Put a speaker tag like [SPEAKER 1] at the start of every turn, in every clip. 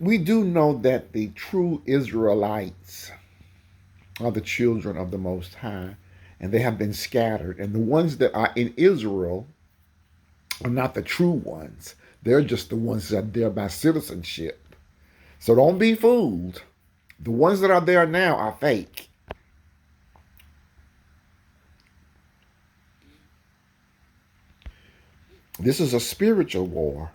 [SPEAKER 1] We do know that the true Israelites are the children of the Most High, and they have been scattered. And the ones that are in Israel are not the true ones. They're just the ones that are there by citizenship. So don't be fooled. The ones that are there now are fake. This is a spiritual war.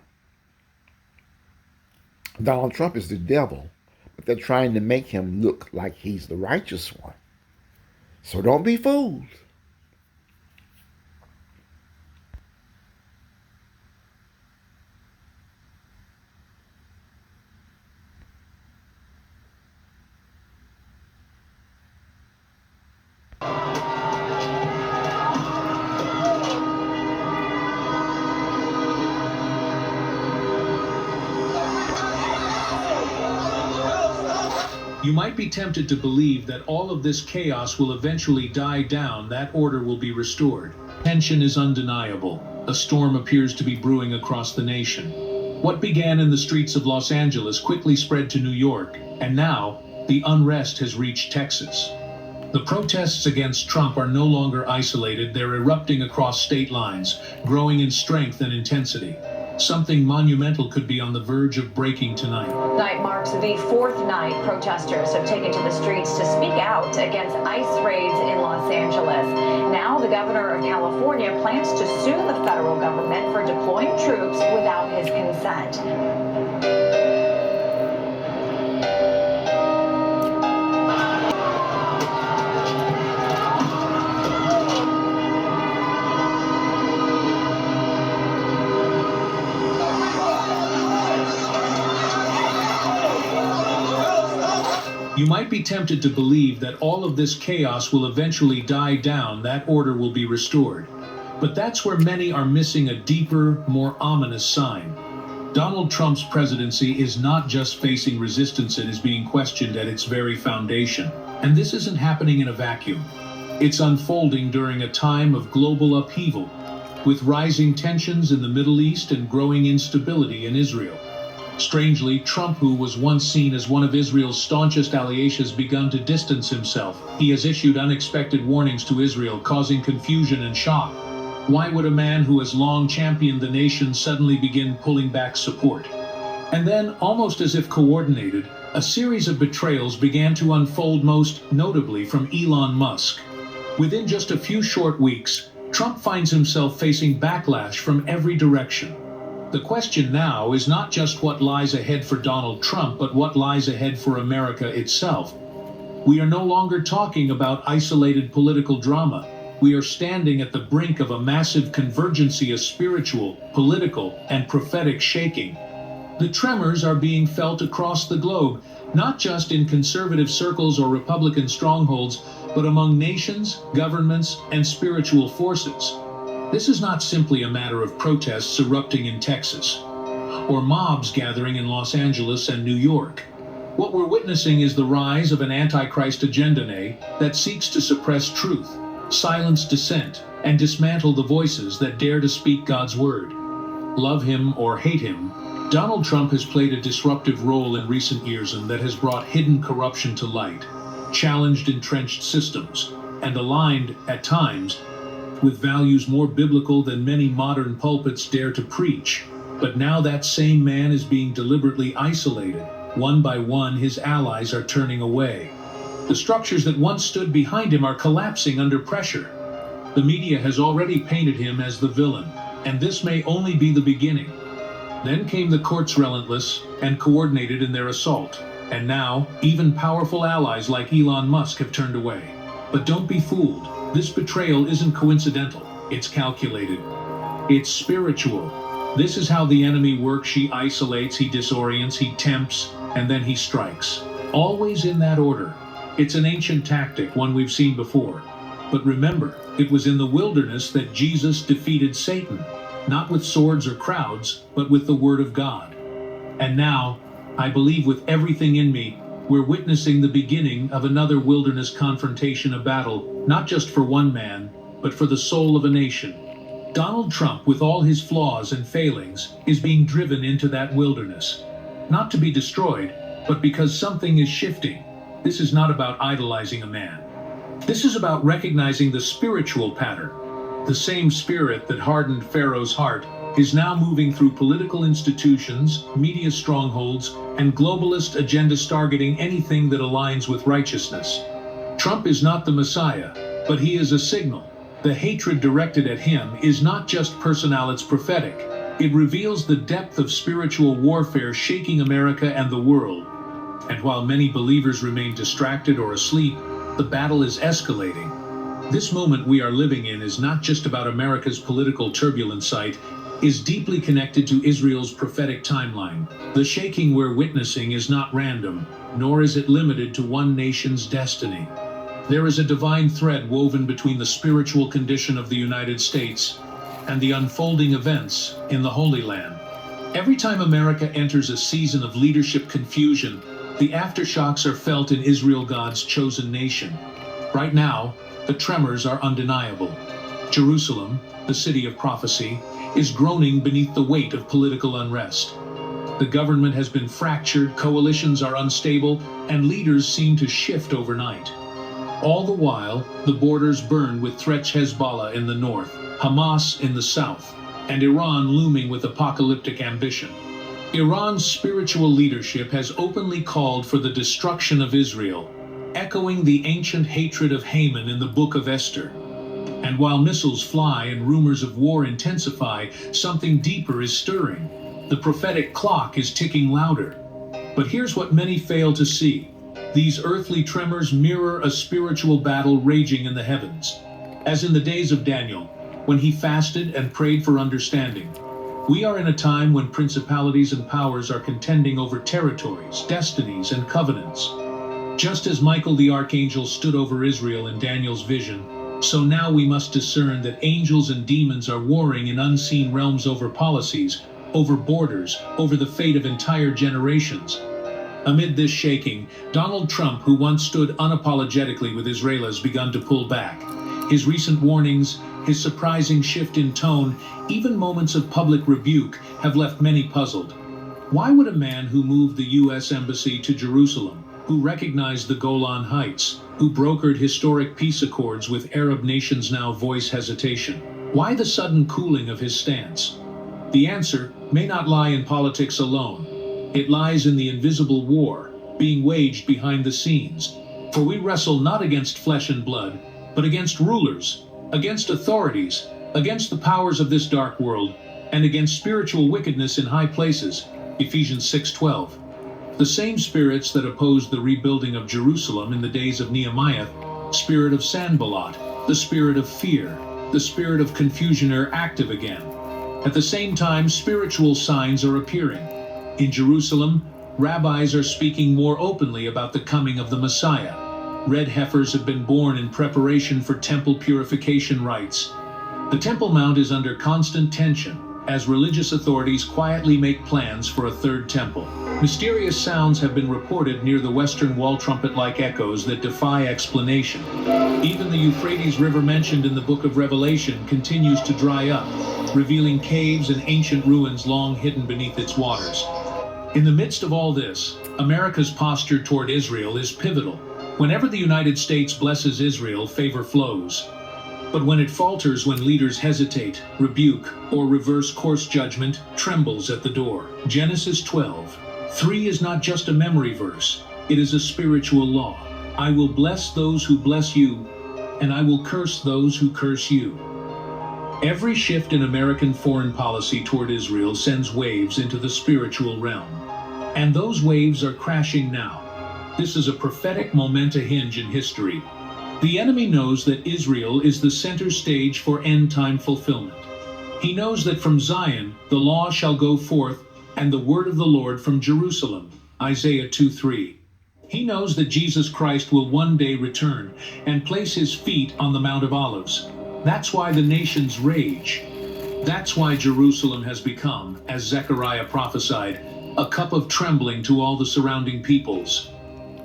[SPEAKER 1] Donald Trump is the devil, but they're trying to make him look like he's the righteous one. So don't be fooled.
[SPEAKER 2] You might be tempted to believe that all of this chaos will eventually die down, that order will be restored. Tension is undeniable. A storm appears to be brewing across the nation. What began in the streets of Los Angeles quickly spread to New York, and now the unrest has reached Texas. The protests against Trump are no longer isolated, they're erupting across state lines, growing in strength and intensity. Something monumental could be on the verge of breaking tonight.
[SPEAKER 3] Tonight marks the fourth night protesters have taken to the streets to speak out against ICE raids in Los Angeles. Now the governor of California plans to sue the federal government for deploying troops without his consent.
[SPEAKER 2] You might be tempted to believe that all of this chaos will eventually die down, that order will be restored. But that's where many are missing a deeper, more ominous sign. Donald Trump's presidency is not just facing resistance, it is being questioned at its very foundation. And this isn't happening in a vacuum. It's unfolding during a time of global upheaval, with rising tensions in the Middle East and growing instability in Israel. Strangely, Trump, who was once seen as one of Israel's staunchest allies, has begun to distance himself. He has issued unexpected warnings to Israel, causing confusion and shock. Why would a man who has long championed the nation suddenly begin pulling back support? And then, almost as if coordinated, a series of betrayals began to unfold, most notably from Elon Musk. Within just a few short weeks, Trump finds himself facing backlash from every direction. The question now is not just what lies ahead for Donald Trump, but what lies ahead for America itself. We are no longer talking about isolated political drama. We are standing at the brink of a massive convergency, a spiritual, political, and prophetic shaking. The tremors are being felt across the globe, not just in conservative circles or Republican strongholds, but among nations, governments, and spiritual forces. This is not simply a matter of protests erupting in Texas, or mobs gathering in Los Angeles and New York. What we're witnessing is the rise of an antichrist agenda that seeks to suppress truth, silence dissent, and dismantle the voices that dare to speak God's word. Love him or hate him, Donald Trump has played a disruptive role in recent years, and that has brought hidden corruption to light, challenged entrenched systems, and aligned, at times, with values more biblical than many modern pulpits dare to preach. But now that same man is being deliberately isolated. One by one, his allies are turning away. The structures that once stood behind him are collapsing under pressure. The media has already painted him as the villain, and this may only be the beginning. Then came the courts, relentless and coordinated in their assault. And now, even powerful allies like Elon Musk have turned away. But don't be fooled. This betrayal isn't coincidental. It's calculated. It's spiritual. This is how the enemy works. He isolates, he disorients, he tempts, and then he strikes. Always in that order. It's an ancient tactic, one we've seen before. But remember, it was in the wilderness that Jesus defeated Satan, not with swords or crowds, but with the word of God. And now, I believe with everything in me, we're witnessing the beginning of another wilderness confrontation, a battle, not just for one man, but for the soul of a nation. Donald Trump, with all his flaws and failings, is being driven into that wilderness. not to be destroyed, but because something is shifting. This is not about idolizing a man. This is about recognizing the spiritual pattern. The same spirit that hardened Pharaoh's heart is now moving through political institutions, media strongholds, and globalist agendas targeting anything that aligns with righteousness. Trump is not the Messiah, but he is a signal. The hatred directed at him is not just personal, it's prophetic. It reveals the depth of spiritual warfare shaking America and the world. And while many believers remain distracted or asleep, the battle is escalating. This moment we are living in is not just about America's political turbulence, it is deeply connected to Israel's prophetic timeline. The shaking we're witnessing is not random, nor is it limited to one nation's destiny. There is a divine thread woven between the spiritual condition of the United States and the unfolding events in the Holy Land. Every time America enters a season of leadership confusion, the aftershocks are felt in Israel, God's chosen nation. Right now, the tremors are undeniable. Jerusalem, the city of prophecy, is groaning beneath the weight of political unrest. The government has been fractured, coalitions are unstable, and leaders seem to shift overnight. All the while, the borders burn with threats: Hezbollah in the north, Hamas in the south, and Iran looming with apocalyptic ambition. Iran's spiritual leadership has openly called for the destruction of Israel, echoing the ancient hatred of Haman in the Book of Esther. And while missiles fly and rumors of war intensify, something deeper is stirring. The prophetic clock is ticking louder. But here's what many fail to see. These earthly tremors mirror a spiritual battle raging in the heavens. As in the days of Daniel, when he fasted and prayed for understanding, we are in a time when principalities and powers are contending over territories, destinies, and covenants. Just as Michael the archangel stood over Israel in Daniel's vision, so now we must discern that angels and demons are warring in unseen realms over policies, over borders, over the fate of entire generations. Amid this shaking, Donald Trump, who once stood unapologetically with Israel, has begun to pull back. His recent warnings, his surprising shift in tone, even moments of public rebuke have left many puzzled. Why would a man who moved the U.S. Embassy to Jerusalem, who recognized the Golan Heights, who brokered historic peace accords with Arab nations now voice hesitation? Why the sudden cooling of his stance? The answer may not lie in politics alone. It lies in the invisible war being waged behind the scenes. For we wrestle not against flesh and blood, but against rulers, against authorities, against the powers of this dark world, and against spiritual wickedness in high places. Ephesians 6:12. The same spirits that opposed the rebuilding of Jerusalem in the days of Nehemiah, spirit of Sanballat, the spirit of fear, the spirit of confusion, are active again. At the same time, spiritual signs are appearing. In Jerusalem, rabbis are speaking more openly about the coming of the Messiah. Red heifers have been born in preparation for temple purification rites. The Temple Mount is under constant tension as religious authorities quietly make plans for a third temple. Mysterious sounds have been reported near the Western Wall, trumpet-like echoes that defy explanation. Even the Euphrates River mentioned in the Book of Revelation continues to dry up, revealing caves and ancient ruins long hidden beneath its waters. In the midst of all this, America's posture toward Israel is pivotal. Whenever the United States blesses Israel, favor flows. But when it falters, when leaders hesitate, rebuke, or reverse course, judgment trembles at the door. Genesis 12:3 is not just a memory verse, it is a spiritual law. I will bless those who bless you, and I will curse those who curse you. Every shift in American foreign policy toward Israel sends waves into the spiritual realm. And those waves are crashing now. This is a prophetic momenta hinge in history. The enemy knows that Israel is the center stage for end-time fulfillment. He knows that from Zion the law shall go forth, and the word of the Lord from Jerusalem. Isaiah 2:3. He knows that Jesus Christ will one day return and place his feet on the Mount of Olives. That's why the nations rage. That's why Jerusalem has become, as Zechariah prophesied, a cup of trembling to all the surrounding peoples.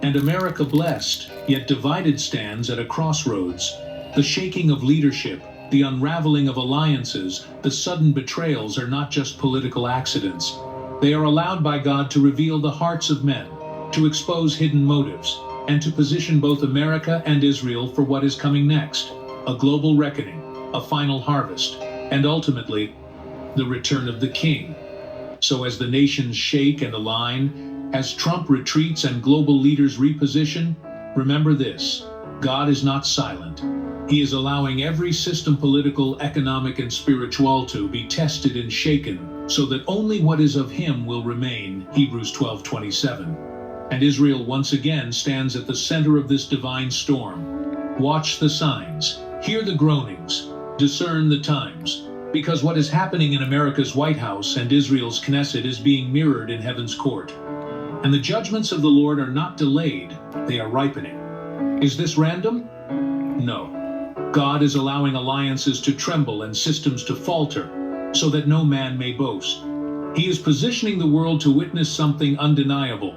[SPEAKER 2] And America, blessed, yet divided, stands at a crossroads. The shaking of leadership, the unraveling of alliances, the sudden betrayals are not just political accidents. They are allowed by God to reveal the hearts of men, to expose hidden motives, and to position both America and Israel for what is coming next: a global reckoning, a final harvest, and ultimately, the return of the King. So as the nations shake and align, as Trump retreats and global leaders reposition, remember this: God is not silent. He is allowing every system, political, economic, and spiritual, to be tested and shaken, so that only what is of him will remain. Hebrews 12:27. And Israel once again stands at the center of this divine storm. Watch the signs, hear the groanings, discern the times, because what is happening in America's White House and Israel's Knesset is being mirrored in heaven's court. And the judgments of the Lord are not delayed, they are ripening. Is this random? No. God is allowing alliances to tremble and systems to falter, so that no man may boast. He is positioning the world to witness something undeniable: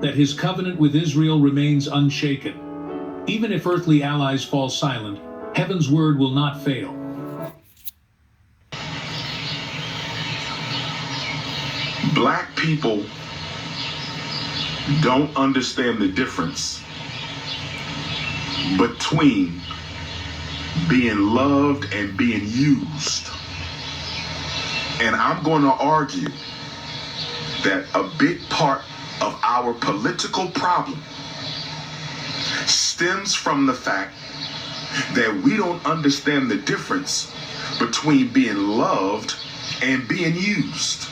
[SPEAKER 2] that his covenant with Israel remains unshaken. Even if earthly allies fall silent, heaven's word will not fail.
[SPEAKER 4] Black people don't understand the difference between being loved and being used. And I'm going to argue that a big part of our political problem stems from the fact that we don't understand the difference between being loved and being used.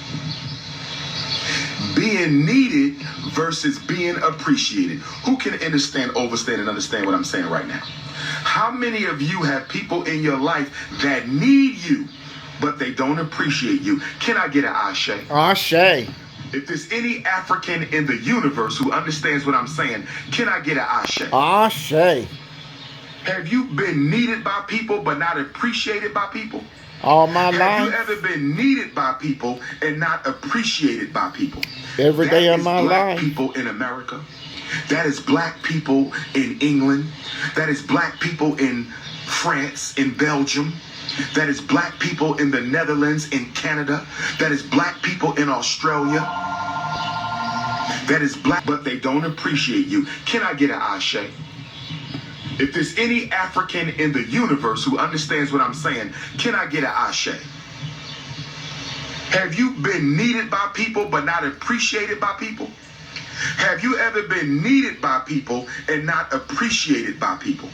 [SPEAKER 4] Being needed versus being appreciated. Who can overstand and understand what I'm saying right now? How many of you have people in your life that need you, but they don't appreciate you? Can I get an ashe?
[SPEAKER 1] Ashe.
[SPEAKER 4] If there's any African in the universe who understands what I'm saying, can I get an ashe?
[SPEAKER 1] Ashe.
[SPEAKER 4] Have you been needed by people but not appreciated by people?
[SPEAKER 1] All my life.
[SPEAKER 4] Have you ever been needed by people and not appreciated by people?
[SPEAKER 1] Every day of my
[SPEAKER 4] Black
[SPEAKER 1] life.
[SPEAKER 4] people in America. That is black people in England. That is black people in France, in Belgium. That is black people in the Netherlands, in Canada. That is black people in Australia. That is black, but they don't appreciate you. Can I get an ashe? If there's any African in the universe who understands what I'm saying, can I get an ashe? Have you been needed by people but not appreciated by people? Have you ever been needed by people and not appreciated by people?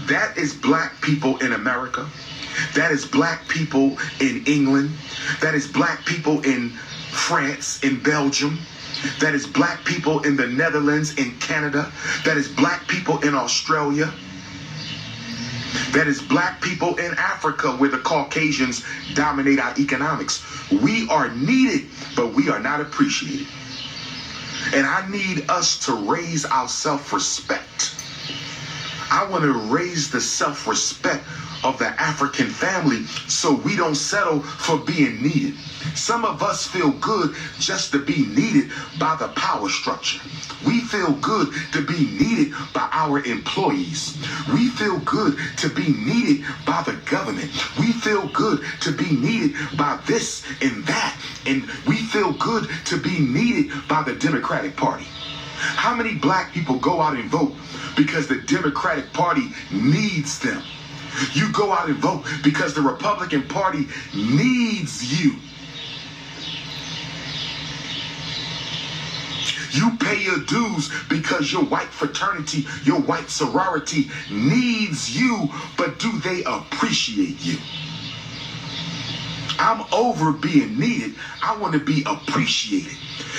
[SPEAKER 4] That is black people in America. That is black people in England. That is black people in France, in Belgium. That is black people in the Netherlands, in Canada. That is black people in Australia. That is black people in Africa, where the Caucasians dominate our economics. We are needed, but we are not appreciated. And I need us to raise our self-respect. I want to raise the self-respect of the African family so we don't settle for being needed. Some of us feel good just to be needed by the power structure. We feel good to be needed by our employees. We feel good to be needed by the government. We feel good to be needed by this and that. And we feel good to be needed by the Democratic Party. How many black people go out and vote because the Democratic Party needs them? You go out and vote because the Republican Party needs you. You pay your dues because your white fraternity, your white sorority needs you, but do they appreciate you? I'm over being needed. I want to be appreciated.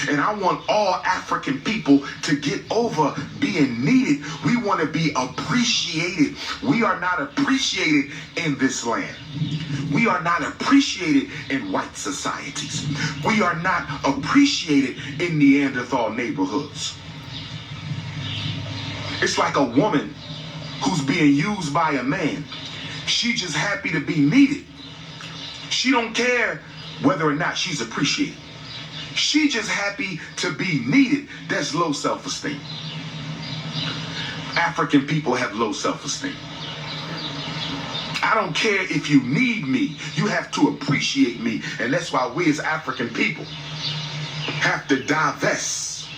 [SPEAKER 4] And I want all African people to get over being needed. We want to be appreciated. We are not appreciated in this land. We are not appreciated in white societies. We are not appreciated in Neanderthal neighborhoods. It's like a woman who's being used by a man. She's just happy to be needed. She don't care whether or not she's appreciated. She just happy to be needed. That's low self-esteem. African people have low self-esteem. I don't care if you need me. You have to appreciate me. And that's why we as African people, have to divest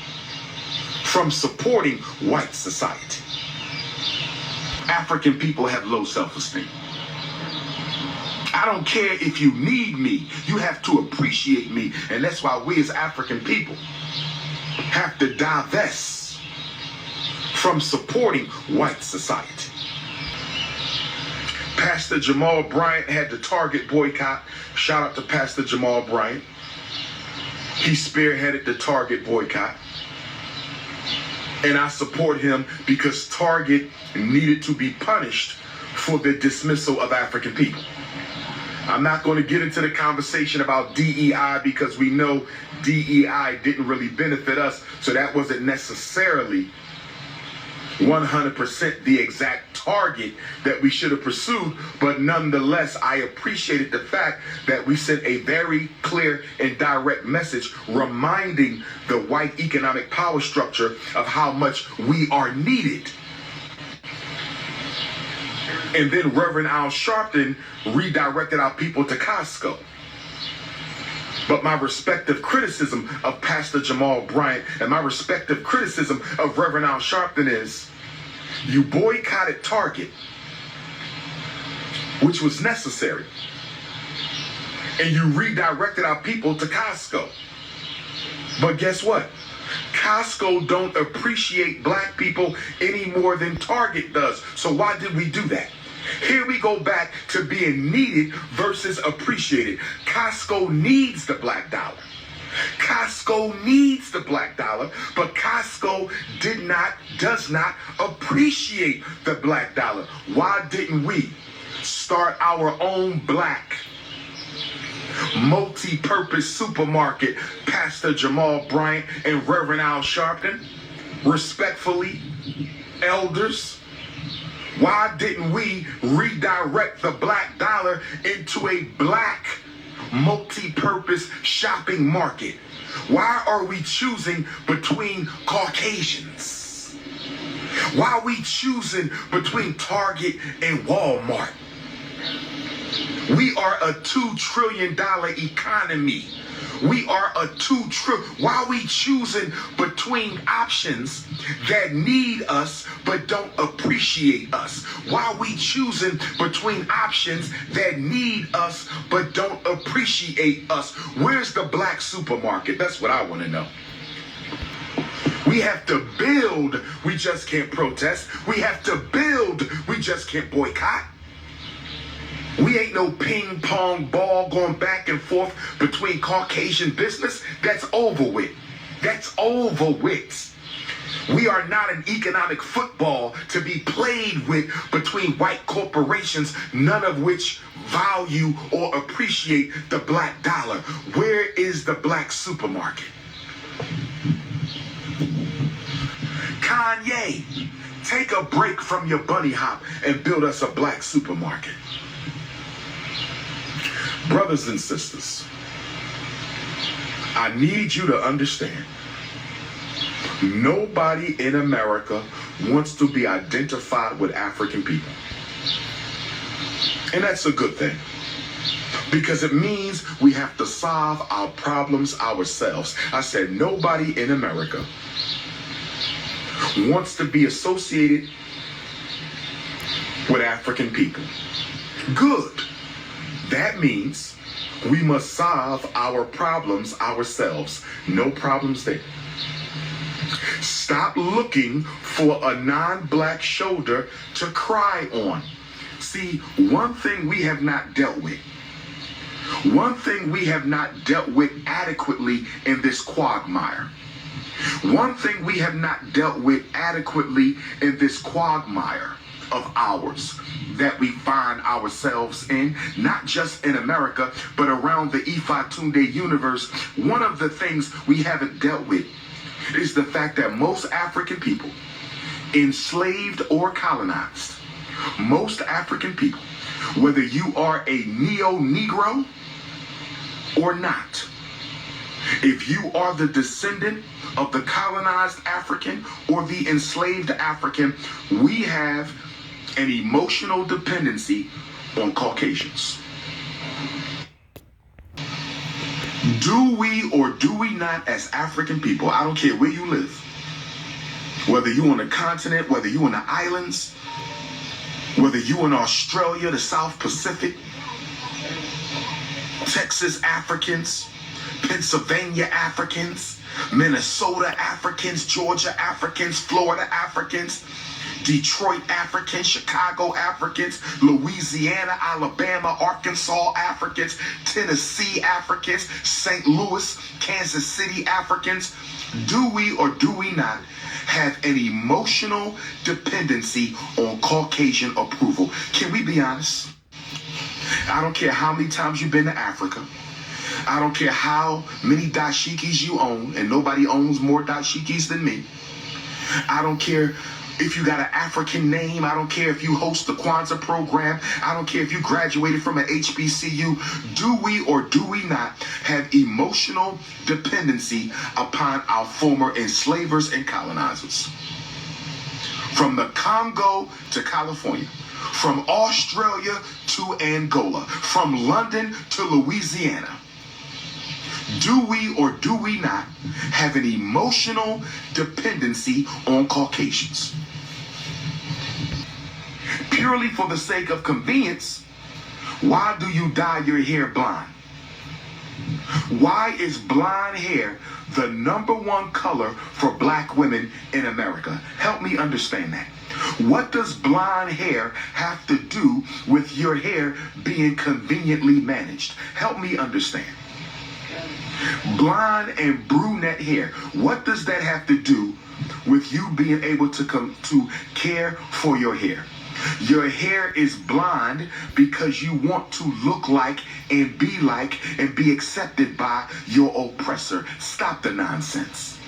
[SPEAKER 4] from supporting white society. African people have low self-esteem. I don't care if you need me, you have to appreciate me. And that's why we as African people have to divest from supporting white society. Pastor Jamal Bryant had the Target boycott. Shout out to Pastor Jamal Bryant. He spearheaded the Target boycott. And I support him because Target needed to be punished for the dismissal of African people. I'm not going to get into the conversation about DEI because we know DEI didn't really benefit us, so that wasn't necessarily 100% the exact target that we should have pursued, but nonetheless, I appreciated the fact that we sent a very clear and direct message reminding the white economic power structure of how much we are needed. And then Reverend Al Sharpton redirected our people to Costco. But my respective criticism of Pastor Jamal Bryant and my respective criticism of Reverend Al Sharpton is, you boycotted Target, which was necessary, and you redirected our people to Costco. But guess what? Costco don't appreciate black people any more than Target does. So why did we do that? Here we go back to being needed versus appreciated. Costco needs the black dollar. Costco needs the black dollar, but Costco does not appreciate the black dollar. Why didn't we start our own black multi-purpose supermarket, Pastor Jamal Bryant and Reverend Al Sharpton? Respectfully, elders, why didn't we redirect the black dollar into a black multi-purpose shopping market? Why are we choosing between Caucasians? Why are we choosing between Target and Walmart? We are a $2 trillion economy. We are a $2 trillion. Why are we choosing between options that need us but don't appreciate us? Why are we choosing between options that need us but don't appreciate us? Where's the black supermarket? That's what I want to know. We have to build, we just can't protest. We have to build, we just can't boycott. We ain't no ping pong ball going back and forth between Caucasian business. That's over with. That's over with. We are not an economic football to be played with between white corporations, none of which value or appreciate the black dollar. Where is the black supermarket? Kanye, take a break from your bunny hop and build us a black supermarket. Brothers and sisters, I need you to understand, nobody in America wants to be identified with African people. And that's a good thing, because it means we have to solve our problems ourselves. I said nobody in America wants to be associated with African people. Good. That means we must solve our problems ourselves. No problems there. Stop looking for a non-black shoulder to cry on. See, one thing we have not dealt with, one thing we have not dealt with adequately in this quagmire, one thing we have not dealt with adequately in this quagmire of ours that we find ourselves in, not just in America, but around the Ifa Tunde universe. One of the things we haven't dealt with is the fact that most African people, enslaved or colonized, most African people, whether you are a neo-Negro or not, if you are the descendant of the colonized African or the enslaved African, we have an emotional dependency on Caucasians. Do we or do we not, as African people, I don't care where you live, whether you on the continent, whether you on the islands, whether you in Australia, the South Pacific, Texas Africans, Pennsylvania Africans, Minnesota Africans, Georgia Africans, Florida Africans, Detroit Africans, Chicago Africans, Louisiana, Alabama, Arkansas Africans, Tennessee Africans, St. Louis, Kansas City Africans, do we or do we not have an emotional dependency on Caucasian approval? Can we be honest? I don't care how many times you've been to Africa. I don't care how many dashikis you own, and nobody owns more dashikis than me. I don't care if you got an African name. I don't care if you host the Kwanzaa program. I don't care if you graduated from an HBCU. Do we or do we not have emotional dependency upon our former enslavers and colonizers? From the Congo to California, from Australia to Angola, from London to Louisiana. Do we or do we not have an emotional dependency on Caucasians? Purely for the sake of convenience, why do you dye your hair blonde? Why is blonde hair the #1 color for black women in America? Help me understand that. What does blonde hair have to do with your hair being conveniently managed? Help me understand. Blonde and brunette hair, what does that have to do with you being able to care for your hair? Your hair is blonde because you want to look like and be accepted by your oppressor. Stop the nonsense.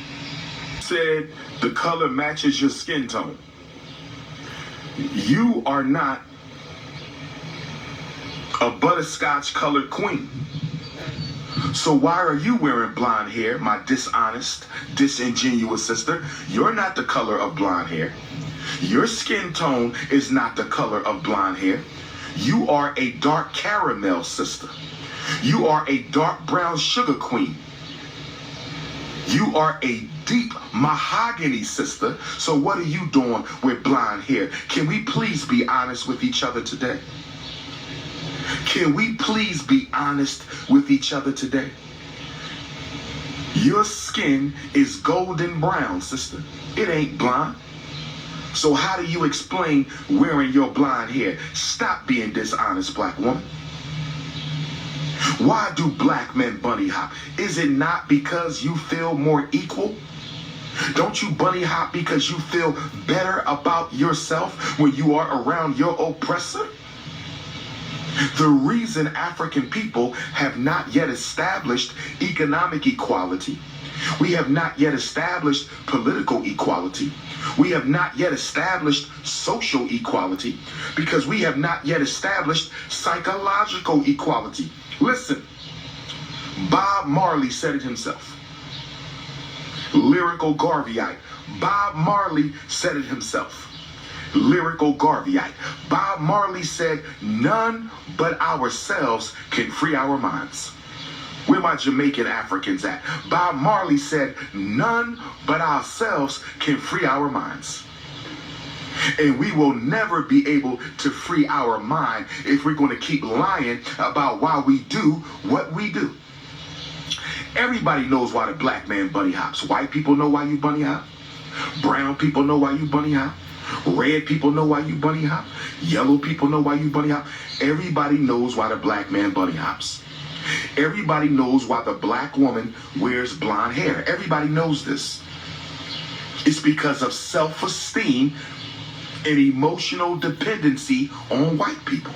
[SPEAKER 4] Said the color matches your skin tone. You are not a butterscotch colored queen. So why are you wearing blonde hair, my dishonest, disingenuous sister? You're not the color of blonde hair. Your skin tone is not the color of blonde hair. You are a dark caramel sister. You are a dark brown sugar queen. You are a deep mahogany sister. So what are you doing with blonde hair? Can we please be honest with each other today? Can we please be honest with each other today? Your skin is golden brown, sister. It ain't blonde. So how do you explain wearing your blonde hair? Stop being dishonest, black woman. Why do black men bunny hop? Is it not because you feel more equal? Don't you bunny hop because you feel better about yourself when you are around your oppressor? The reason African people have not yet established economic equality, we have not yet established political equality, we have not yet established social equality, because we have not yet established psychological equality. Listen, Bob Marley said it himself. Lyrical Garveyite. Bob Marley said it himself. Lyrical Garveyite. Bob Marley said, none but ourselves can free our minds. Where my Jamaican Africans at? Bob Marley said, none but ourselves can free our minds. And we will never be able to free our mind if we're going to keep lying about why we do what we do. Everybody knows why the black man bunny hops. White people know why you bunny hop. Brown people know why you bunny hop. Red people know why you bunny hop. Yellow people know why you bunny hop. Everybody knows why the black man bunny hops. Everybody knows why the black woman wears blonde hair. Everybody knows this. It's because of self-esteem and emotional dependency on white people.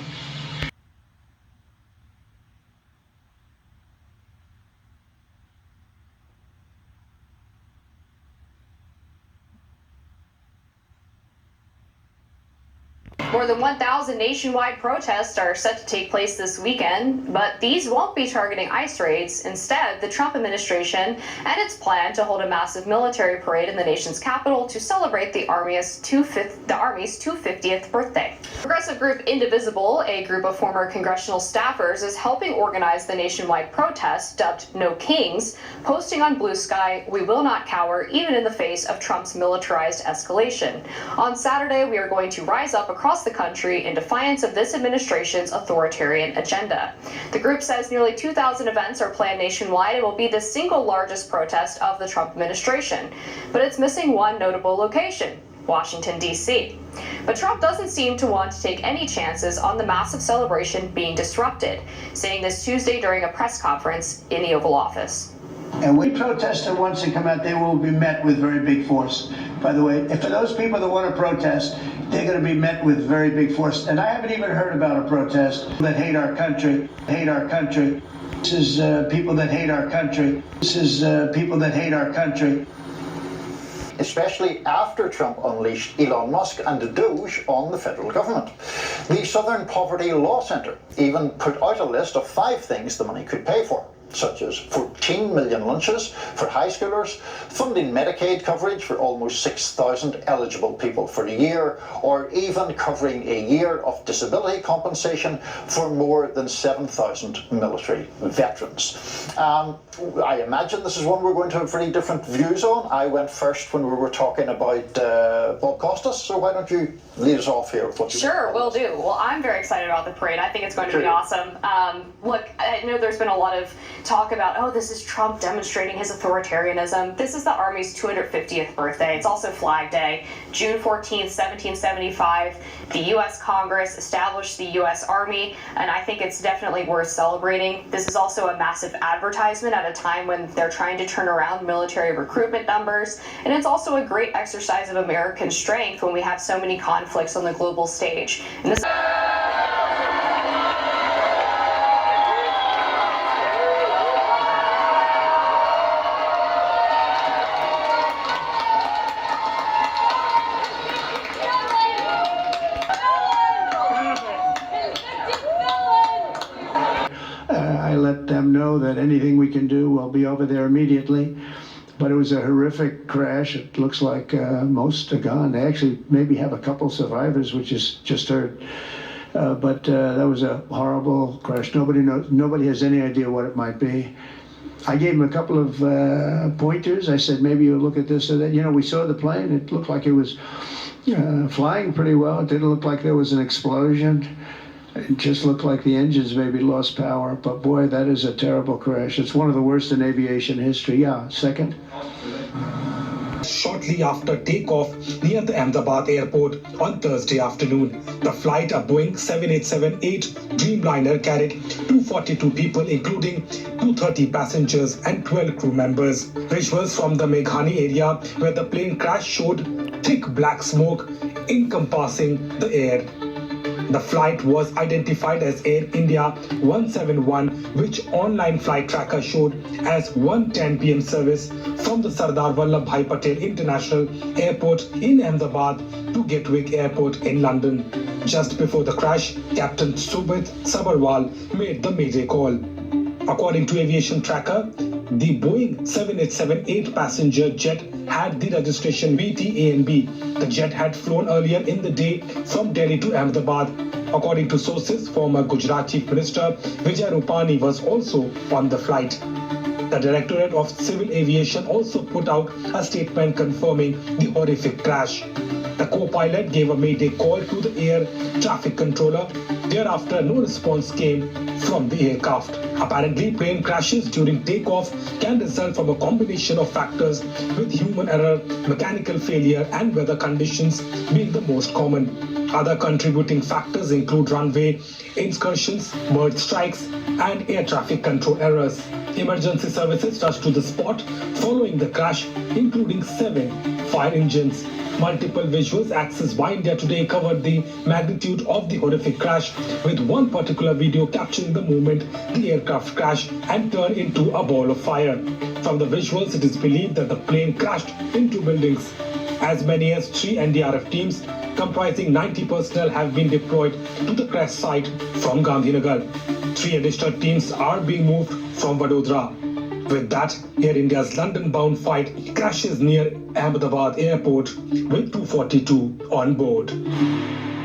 [SPEAKER 3] More than 1,000 nationwide protests are set to take place this weekend, but these won't be targeting ICE raids. Instead, the Trump administration and its plan to hold a massive military parade in the nation's capital to celebrate the Army's 250th birthday. Progressive group Indivisible, a group of former congressional staffers, is helping organize the nationwide protest dubbed No Kings, posting on Blue Sky, "We will not cower, even in the face of Trump's militarized escalation." On Saturday, we are going to rise up across the country in defiance of this administration's authoritarian agenda. The group says nearly 2,000 events are planned nationwide and will be the single largest protest of the Trump administration. But it's missing one notable location: Washington, D.C. But Trump doesn't seem to want to take any chances on the massive celebration being disrupted, saying this Tuesday during a press conference in the Oval Office.
[SPEAKER 5] And we protesters, once they come out, they will be met with very big force. By the way, if for those people that want to protest, they're going to be met with very big force. And I haven't even heard about a protest that hate our country, hate our country. This is people that hate our country. This is people that hate our country.
[SPEAKER 6] Especially after Trump unleashed Elon Musk and the Doge on the federal government. The Southern Poverty Law Centre even put out a list of 5 things the money could pay for, such as 14 million lunches for high schoolers, funding Medicaid coverage for almost 6,000 eligible people for the year, or even covering a year of disability compensation for more than 7,000 military veterans. I imagine this is one we're going to have very different views on. I went first when we were talking about Bob Costas, so why don't you lead us off here with what you
[SPEAKER 3] Sure, will do. Well, I'm very excited about the parade. I think it's going to be awesome. Look, I know there's been a lot of talk about, oh, this is Trump demonstrating his authoritarianism. This is the Army's 250th birthday. It's also Flag Day. June 14th, 1775, the U.S. Congress established the U.S. Army, and I think it's definitely worth celebrating. This is also a massive advertisement at a time when they're trying to turn around military recruitment numbers, and it's also a great exercise of American strength when we have so many conflicts on the global stage. And this
[SPEAKER 5] I let them know that anything we can do, we'll be over there immediately. But it was a horrific crash. It looks like most are gone. They actually maybe have a couple survivors, which is just heard. But that was a horrible crash. Nobody knows. Nobody has any idea what it might be. I gave him a couple of pointers. I said, maybe you look at this or that. You know, we saw the plane. It looked like it was flying pretty well. It didn't look like there was an explosion. It just looked like the engines maybe lost power. But boy, that is a terrible crash. It's one of the worst in aviation history. Yeah, second.
[SPEAKER 7] Shortly after takeoff near the Ahmedabad airport on Thursday afternoon, the flight, a Boeing 787-8 Dreamliner, carried 242 people, including 230 passengers and 12 crew members. Visuals from the Meghani area where the plane crashed showed thick black smoke encompassing the air. The flight was identified as Air India 171, which online flight tracker showed as 1:10 p.m. service from the Sardar Vallabhbhai Patel International Airport in Ahmedabad to Gatwick Airport in London. Just before the crash, Captain Subit Sabharwal made the mayday call. According to Aviation Tracker, the Boeing 787-8 passenger jet had the registration VT-ANB. The jet had flown earlier in the day from Delhi to Ahmedabad. According to sources, former Gujarat Chief Minister Vijay Rupani was also on the flight. The Directorate of Civil Aviation also put out a statement confirming the horrific crash. The co-pilot gave a mayday call to the air traffic controller. Thereafter, no response came from the aircraft. Apparently, plane crashes during takeoff can result from a combination of factors, with human error, mechanical failure, and weather conditions being the most common. Other contributing factors include runway incursions, bird strikes, and air traffic control errors. Emergency services rushed to the spot following the crash, including 7 fire engines. Multiple visuals accessed by India Today covered the magnitude of the horrific crash, with one particular video capturing the moment the aircraft crashed and turned into a ball of fire. From the visuals, it is believed that the plane crashed into buildings. As many as 3 NDRF teams comprising 90 personnel have been deployed to the crash site from Gandhinagar. 3 additional teams are being moved from Vadodara. With that, Air India's London-bound flight crashes near Ahmedabad airport with 242 on board.